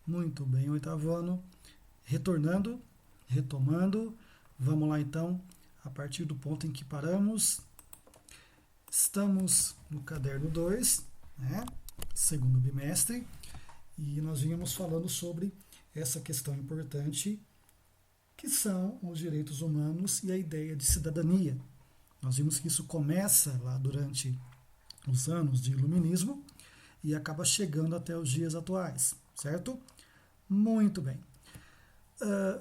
Muito bem, oitavo ano, retornando, retomando. Vamos lá então, a partir do ponto em que paramos. Estamos no caderno 2, né? Segundo bimestre, e nós vínhamos falando sobre essa questão importante que são os direitos humanos e a ideia de cidadania. Nós vimos que isso começa lá durante os anos de iluminismo e acaba chegando até os dias atuais, certo? Muito bem.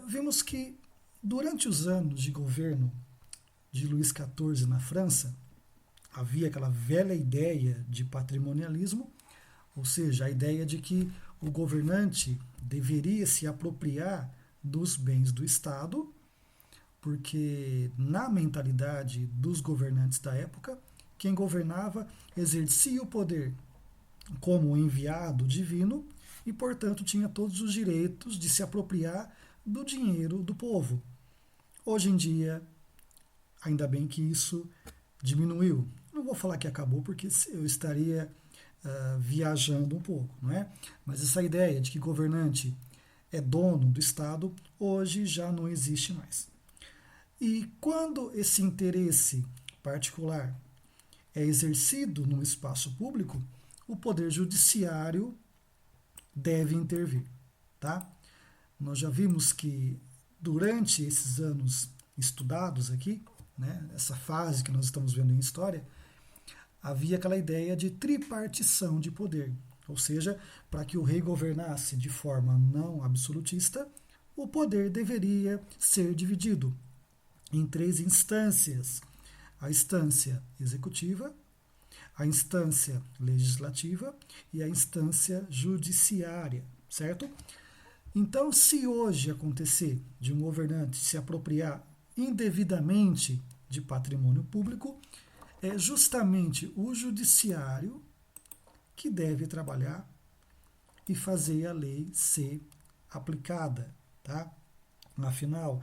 Vimos que durante os anos de governo de Luís XIV na França, havia aquela velha ideia de patrimonialismo, ou seja, a ideia de que o governante deveria se apropriar dos bens do Estado, porque na mentalidade dos governantes da época, quem governava exercia o poder como enviado divino e, portanto, tinha todos os direitos de se apropriar do dinheiro do povo. Hoje em dia, ainda bem que isso diminuiu. Não vou falar que acabou, porque eu estaria viajando um pouco, não é? Mas essa ideia de que governante é dono do Estado, hoje já não existe mais. E quando esse interesse particular é exercido no espaço público, o poder judiciário deve intervir, tá? Nós já vimos que durante esses anos estudados aqui, né, essa fase que nós estamos vendo em história, havia aquela ideia de tripartição de poder, ou seja, para que o rei governasse de forma não absolutista, o poder deveria ser dividido em 3 instâncias: a instância executiva, a instância legislativa e a instância judiciária, certo? Então, se hoje acontecer de um governante se apropriar indevidamente de patrimônio público, é justamente o judiciário que deve trabalhar e fazer a lei ser aplicada, tá? Afinal,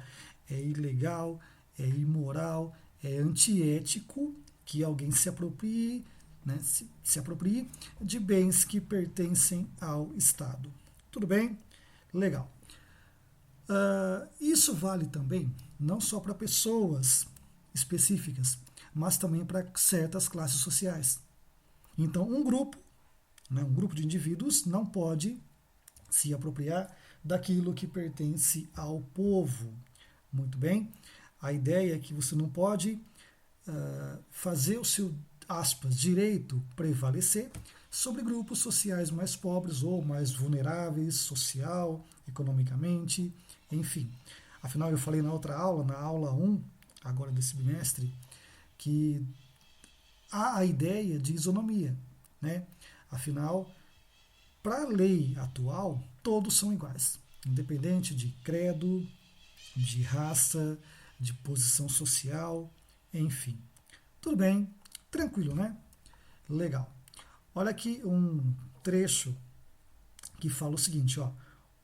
é ilegal, é imoral, é antiético que alguém se aproprie, né, se aproprie de bens que pertencem ao Estado. Tudo bem? Legal. Isso vale também não só para pessoas específicas, mas também para certas classes sociais. Então, um grupo de indivíduos não pode se apropriar daquilo que pertence ao povo. Muito bem? A ideia é que você não pode fazer o seu, aspas, direito prevalecer sobre grupos sociais mais pobres ou mais vulneráveis, social, economicamente, enfim. Afinal, eu falei na outra aula, na aula 1, agora desse bimestre, que há a ideia de isonomia, né? Afinal, para a lei atual, todos são iguais, independente de credo, de raça, de posição social, enfim. Tudo bem, tranquilo, né? Legal. Olha aqui um trecho que fala o seguinte, ó.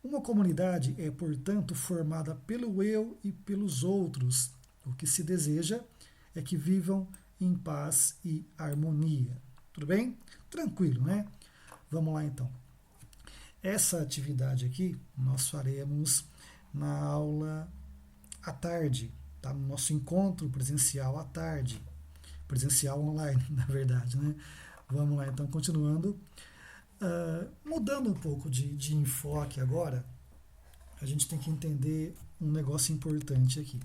Uma comunidade é, portanto, formada pelo eu e pelos outros. O que se deseja é que vivam em paz e harmonia. Tudo bem? Tranquilo, né? Vamos lá então. Essa atividade aqui nós faremos na aula à tarde, tá? No nosso encontro presencial à tarde. Presencial online, na verdade, né? Vamos lá então, continuando. Mudando um pouco de enfoque agora, a gente tem que entender um negócio importante aqui.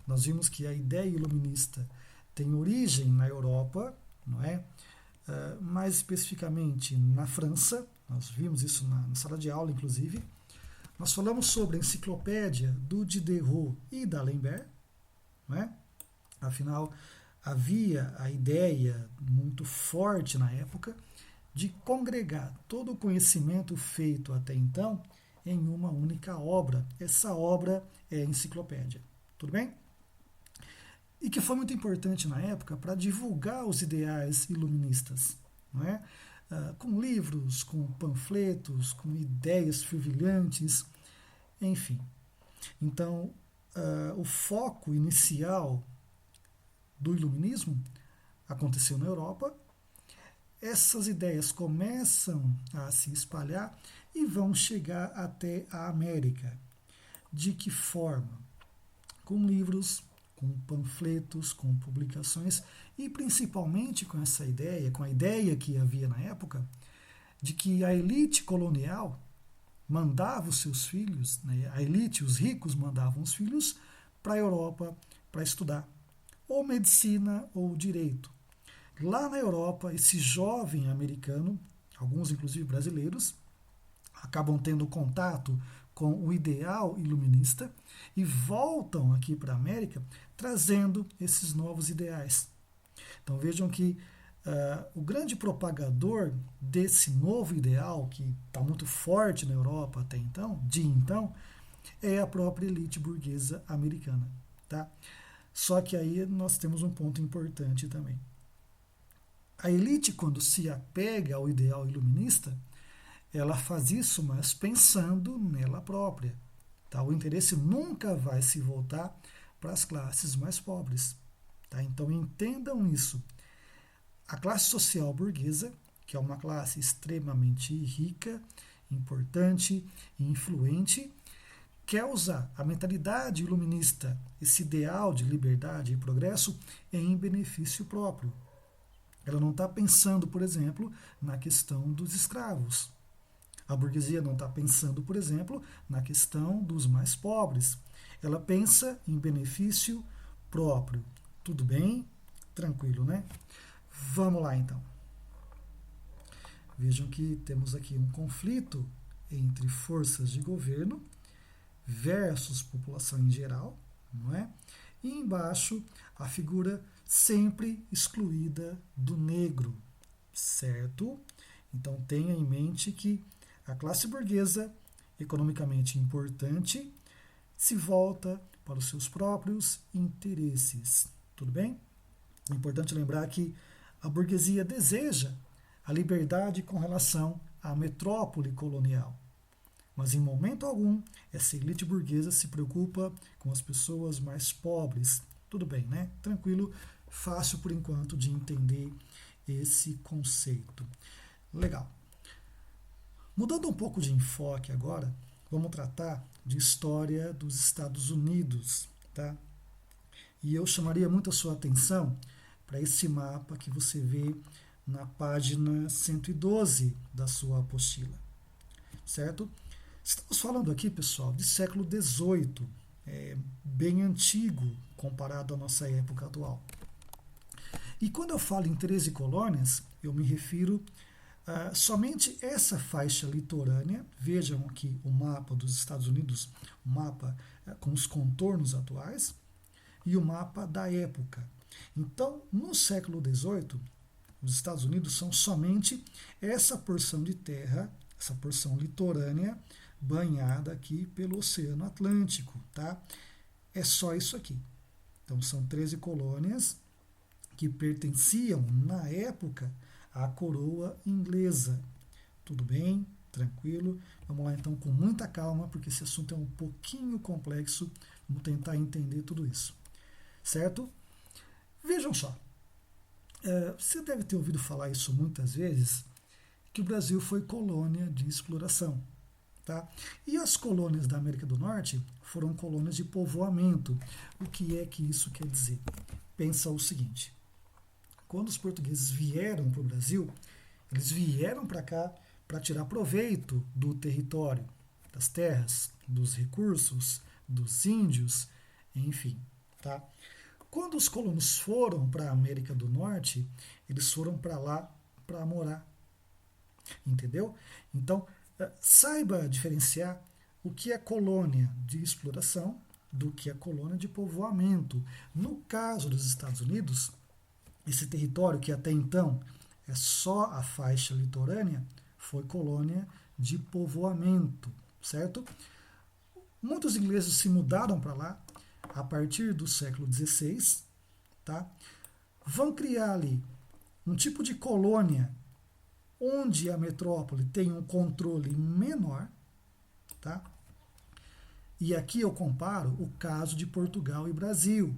Nós vimos que a ideia iluminista tem origem na Europa, não é? Mais especificamente na França, nós vimos isso na sala de aula, inclusive. Nós falamos sobre a enciclopédia do Diderot e da D'Alembert, não é? Afinal, havia a ideia muito forte na época de congregar todo o conhecimento feito até então em uma única obra. Essa obra é a enciclopédia. Tudo bem? E que foi muito importante na época para divulgar os ideais iluministas, não é? Com livros, com panfletos, com ideias fervilhantes, enfim. Então, o foco inicial do iluminismo aconteceu na Europa. essas ideias começam a se espalhar e vão chegar até a América. De que forma? Com livros, com panfletos, com publicações e principalmente com essa ideia, com a ideia que havia na época, de que a elite colonial mandava os seus filhos, né, a elite, os ricos mandavam os filhos para a Europa para estudar, ou medicina ou direito. Lá na Europa, esse jovem americano, alguns inclusive brasileiros, acabam tendo contato com o ideal iluminista e voltam aqui para a América trazendo esses novos ideais. Então vejam que o grande propagador desse novo ideal, que está muito forte na Europa até então, é a própria elite burguesa americana. Tá? Só que aí nós temos um ponto importante também. A elite, quando se apega ao ideal iluminista, ela faz isso, mas pensando nela própria. Tá? O interesse nunca vai se voltar para as classes mais pobres. Tá? Então entendam isso. A classe social burguesa, que é uma classe extremamente rica, importante e influente, quer usar a mentalidade iluminista, esse ideal de liberdade e progresso, em benefício próprio. Ela não está pensando, por exemplo, na questão dos escravos. A burguesia não está pensando, por exemplo, na questão dos mais pobres. Ela pensa em benefício próprio. Tudo bem? Tranquilo, né? Vamos lá, então. Vejam que temos aqui um conflito entre forças de governo versus população em geral, não é? E embaixo a figura sempre excluída do negro, certo? Então tenha em mente que a classe burguesa, economicamente importante, se volta para os seus próprios interesses, tudo bem? É importante lembrar que a burguesia deseja a liberdade com relação à metrópole colonial. Mas em momento algum, essa elite burguesa se preocupa com as pessoas mais pobres. Tudo bem, né? Tranquilo, fácil por enquanto de entender esse conceito. Legal. Mudando um pouco de enfoque agora, vamos tratar de história dos Estados Unidos, tá? E eu chamaria muito a sua atenção para esse mapa que você vê na página 112 da sua apostila, certo? Estamos falando aqui, pessoal, de século XVIII, bem antigo comparado à nossa época atual. E quando eu falo em 13 colônias, eu me refiro a somente essa faixa litorânea. Vejam aqui o mapa dos Estados Unidos, o mapa com os contornos atuais, e o mapa da época. Então, no século XVIII, os Estados Unidos são somente essa porção de terra, essa porção litorânea, banhada aqui pelo Oceano Atlântico, tá? É só isso aqui. Então, são 13 colônias que pertenciam, na época, à coroa inglesa. Tudo bem? Tranquilo? Vamos lá, então, com muita calma, porque esse assunto é um pouquinho complexo. Vamos tentar entender tudo isso. Certo? Vejam só. Você deve ter ouvido falar isso muitas vezes, que o Brasil foi colônia de exploração. Tá? E as colônias da América do Norte foram colônias de povoamento. O que é que isso quer dizer? Pensa o seguinte: quando os portugueses vieram para o Brasil, eles vieram para cá para tirar proveito do território, das terras, dos recursos, dos índios, enfim. Tá? Quando os colonos foram para a América do Norte, eles foram para lá para morar. Entendeu? Então, saiba diferenciar o que é colônia de exploração do que é colônia de povoamento. No caso dos Estados Unidos, esse território que até então é só a faixa litorânea, foi colônia de povoamento, certo? Muitos ingleses se mudaram para lá a partir do século XVI, tá? Vão criar ali um tipo de colônia onde a metrópole tem um controle menor, tá? E aqui eu comparo o caso de Portugal e Brasil.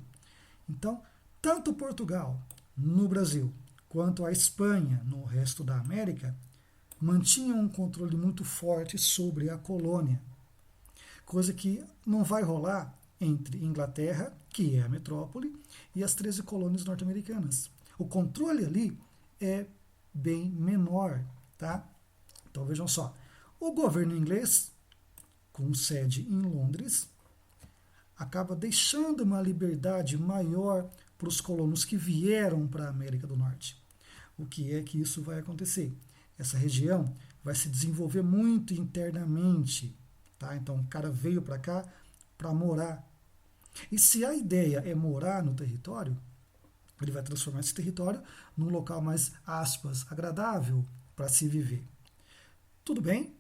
Então, tanto Portugal no Brasil quanto a Espanha no resto da América, mantinham um controle muito forte sobre a colônia, coisa que não vai rolar entre Inglaterra, que é a metrópole, e as 13 colônias norte-americanas. O controle ali é bem menor, tá? Então vejam só, o governo inglês, com sede em Londres, acaba deixando uma liberdade maior para os colonos que vieram para a América do Norte. O que é que isso vai acontecer? Essa região vai se desenvolver muito internamente, tá? Então o cara veio para cá para morar. E se a ideia é morar no território, ele vai transformar esse território num local mais, aspas, agradável para se viver. Tudo bem?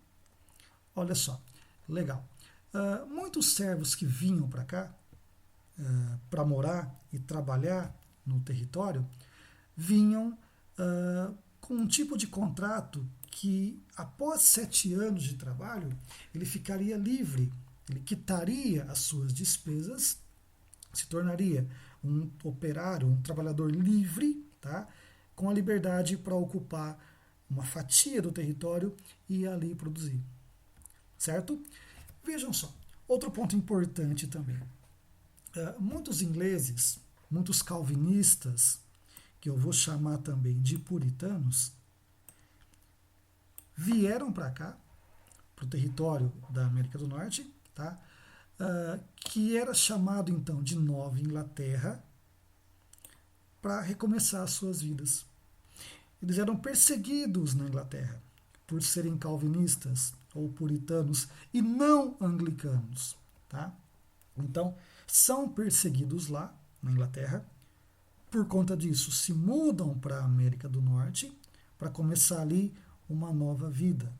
Olha só, legal. Muitos servos que vinham para cá para morar e trabalhar no território vinham com um tipo de contrato que, após 7 anos de trabalho, ele ficaria livre, ele quitaria as suas despesas, se tornaria um operário, um trabalhador livre, tá? Com a liberdade para ocupar uma fatia do território e ali produzir. Certo? Vejam só, outro ponto importante também. Muitos ingleses, muitos calvinistas, que eu vou chamar também de puritanos, vieram para cá, para o território da América do Norte, tá? Que era chamado então de Nova Inglaterra, para recomeçar as suas vidas. Eles eram perseguidos na Inglaterra por serem calvinistas ou puritanos e não anglicanos, tá? Então, são perseguidos lá na Inglaterra. Por conta disso, se mudam para a América do Norte para começar ali uma nova vida.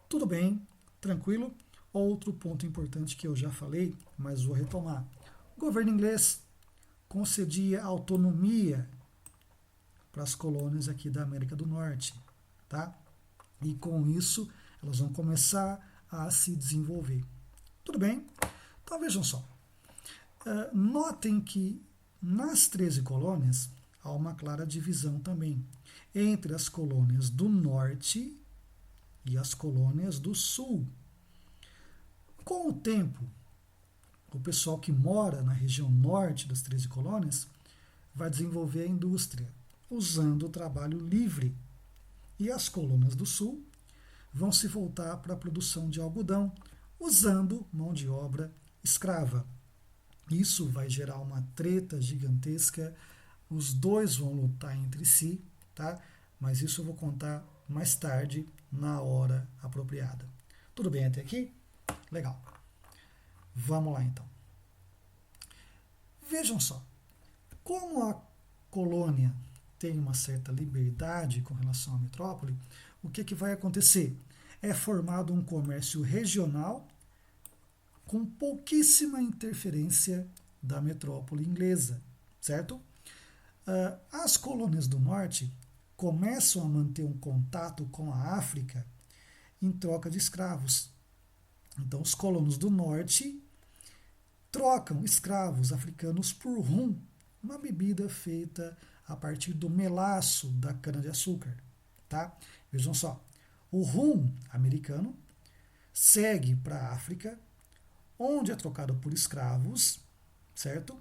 Tudo bem, tranquilo? Outro ponto importante que eu já falei, mas vou retomar. O governo inglês concedia autonomia para as colônias aqui da América do Norte, tá? E com isso, elas vão começar a se desenvolver. Tudo bem? Então vejam só. Notem que nas 13 colônias há uma clara divisão também entre as colônias do norte e as colônias do sul. Com o tempo, o pessoal que mora na região norte das 13 colônias vai desenvolver a indústria, usando o trabalho livre. E as colônias do sul vão se voltar para a produção de algodão, usando mão de obra escrava. Isso vai gerar uma treta gigantesca, os dois vão lutar entre si, tá? Mas isso eu vou contar mais tarde, na hora apropriada. Tudo bem até aqui? Legal. Vamos lá então. Vejam só, como a colônia tem uma certa liberdade com relação à metrópole, o que vai acontecer? É formado um comércio regional com pouquíssima interferência da metrópole inglesa, certo? As colônias do norte começam a manter um contato com a África em troca de escravos. Então, os colonos do norte trocam escravos africanos por rum, uma bebida feita a partir do melaço da cana-de-açúcar. Tá? Vejam só, o rum americano segue para a África, onde é trocado por escravos, certo?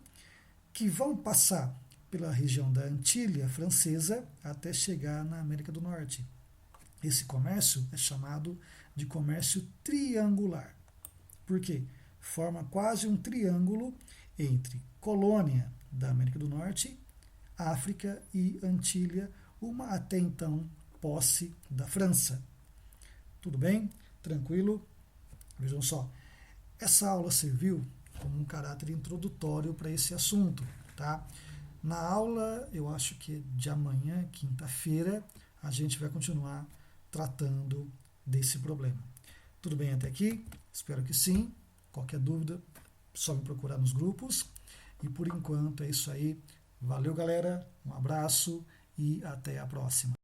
Que vão passar pela região da Antilha francesa até chegar na América do Norte. Esse comércio é chamado de comércio triangular. Por quê? Forma quase um triângulo entre colônia da América do Norte, África e Antilha, uma até então posse da França. Tudo bem? Tranquilo? Vejam só, essa aula serviu como um caráter introdutório para esse assunto, tá? Na aula, eu acho que de amanhã, quinta-feira, a gente vai continuar tratando desse problema. Tudo bem até aqui? Espero que sim. Qualquer dúvida, só me procurar nos grupos. E por enquanto é isso aí. Valeu, galera. Um abraço e até a próxima.